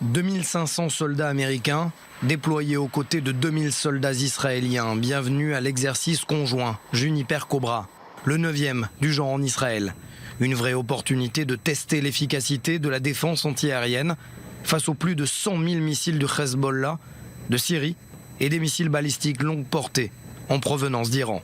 2500 soldats américains déployés aux côtés de 2000 soldats israéliens. Bienvenue à l'exercice conjoint Juniper Cobra, le 9e du genre en Israël. Une vraie opportunité de tester l'efficacité de la défense antiaérienne face aux plus de 100 000 missiles du Hezbollah, de Syrie et des missiles balistiques longue portée en provenance d'Iran.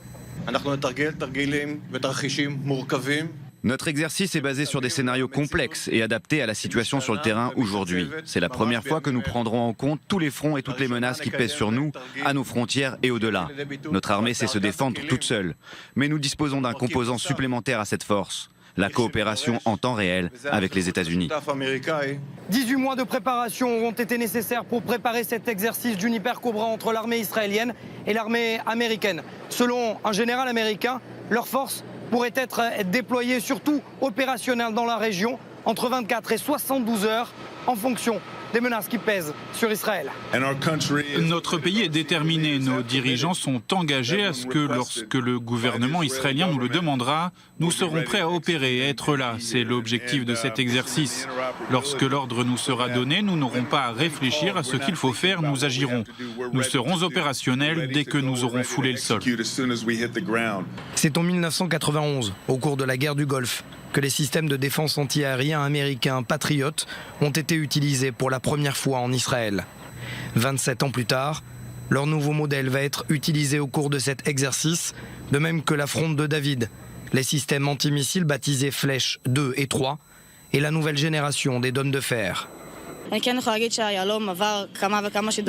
Notre exercice est basé sur des scénarios complexes et adaptés à la situation sur le terrain aujourd'hui. C'est la première fois que nous prendrons en compte tous les fronts et toutes les menaces qui pèsent sur nous, à nos frontières et au-delà. Notre armée sait se défendre toute seule, mais nous disposons d'un composant supplémentaire à cette force, la coopération en temps réel avec les États-Unis. 18 mois de préparation auront été nécessaires pour préparer cet exercice Juniper Cobra entre l'armée israélienne et l'armée américaine. Selon un général américain, leurs forces pourraient être déployées, surtout opérationnelles dans la région, entre 24 et 72 heures en fonction des menaces qui pèsent sur Israël. Notre pays est déterminé. Nos dirigeants sont engagés à ce que lorsque le gouvernement israélien nous le demandera, nous serons prêts à opérer et être là. C'est l'objectif de cet exercice. Lorsque l'ordre nous sera donné, nous n'aurons pas à réfléchir à ce qu'il faut faire, nous agirons. Nous serons opérationnels dès que nous aurons foulé le sol. C'est en 1991, au cours de la guerre du Golfe, que les systèmes de défense antiaériens américains Patriot ont été utilisés pour la première fois en Israël. 27 ans plus tard, leur nouveau modèle va être utilisé au cours de cet exercice, de même que la fronde de David, les systèmes antimissiles baptisés Flèche 2 et 3 et la nouvelle génération des Dômes de fer. Je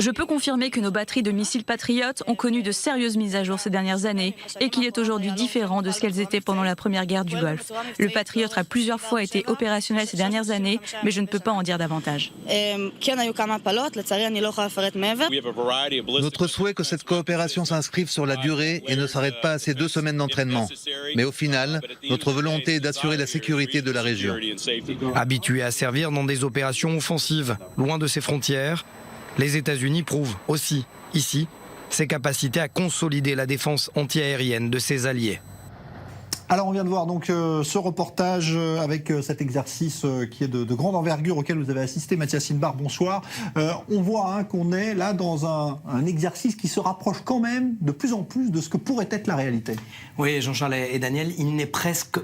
peux confirmer que nos batteries de missiles Patriot ont connu de sérieuses mises à jour ces dernières années et qu'il est aujourd'hui différent de ce qu'elles étaient pendant la première guerre du Golfe. Le Patriot a plusieurs fois été opérationnel ces dernières années, mais je ne peux pas en dire davantage. Notre souhait est que cette coopération s'inscrive sur la durée et ne s'arrête pas à ces 2 semaines d'entraînement. Mais au final, notre volonté est d'assurer la sécurité de la région. Habitués à servir dans des opérations offensives loin de ses frontières, les États-Unis prouvent aussi, ici, ses capacités à consolider la défense antiaérienne de ses alliés. Alors on vient de voir donc ce reportage avec cet exercice qui est de grande envergure auquel vous avez assisté, Mathias Inbar, bonsoir. On voit qu'on est là dans un exercice qui se rapproche quand même de plus en plus de ce que pourrait être la réalité. Oui, Jean-Charles et Daniel, il n'est presque,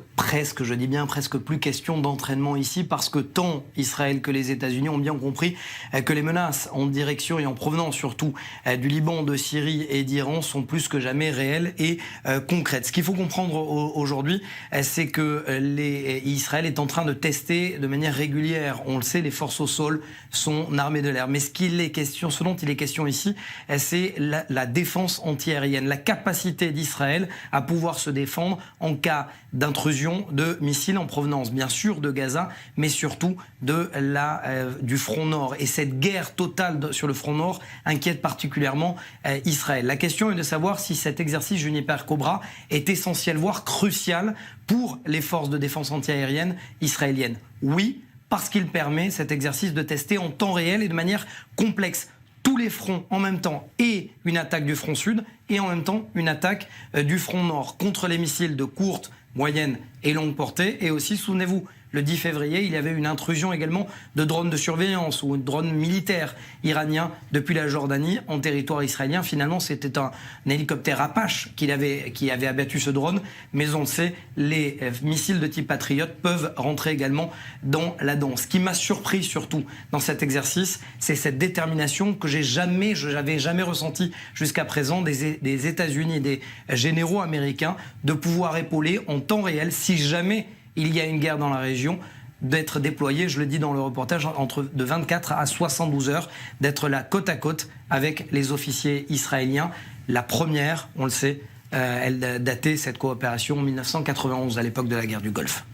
je dis bien presque plus question d'entraînement ici parce que tant Israël que les États-Unis ont bien compris que les menaces en direction et en provenance surtout du Liban, de Syrie et d'Iran sont plus que jamais réelles et concrètes. Ce qu'il faut comprendre aujourd'hui, c'est que Israël est en train de tester de manière régulière. On le sait, les forces au sol sont armées de l'air. Mais ce dont il est question ici, c'est la défense antiaérienne, la capacité d'Israël à pouvoir se défendre en cas d'intrusion de missiles en provenance, bien sûr, de Gaza, mais surtout du front nord. Et cette guerre totale sur le front nord inquiète particulièrement Israël. La question est de savoir si cet exercice Juniper Cobra est essentiel, voire crucial pour les forces de défense antiaérienne israéliennes. Oui, parce qu'il permet cet exercice de tester en temps réel et de manière complexe tous les fronts en même temps, et une attaque du front sud et en même temps une attaque du front nord contre les missiles de courte, moyenne et longue portée. Et aussi, souvenez-vous, le 10 février, il y avait une intrusion également de drones de surveillance ou de drones militaires iraniens depuis la Jordanie en territoire israélien. Finalement, c'était un hélicoptère Apache qui avait abattu ce drone. Mais on le sait, les missiles de type Patriot peuvent rentrer également dans la danse. Ce qui m'a surpris surtout dans cet exercice, c'est cette détermination que j'avais jamais ressentie jusqu'à présent des États-Unis, des généraux américains, de pouvoir épauler en temps réel, si jamais il y a une guerre dans la région, d'être déployé, je le dis dans le reportage, de 24 à 72 heures, d'être là côte à côte avec les officiers israéliens. La première, on le sait, elle datait cette coopération en 1991, à l'époque de la guerre du Golfe.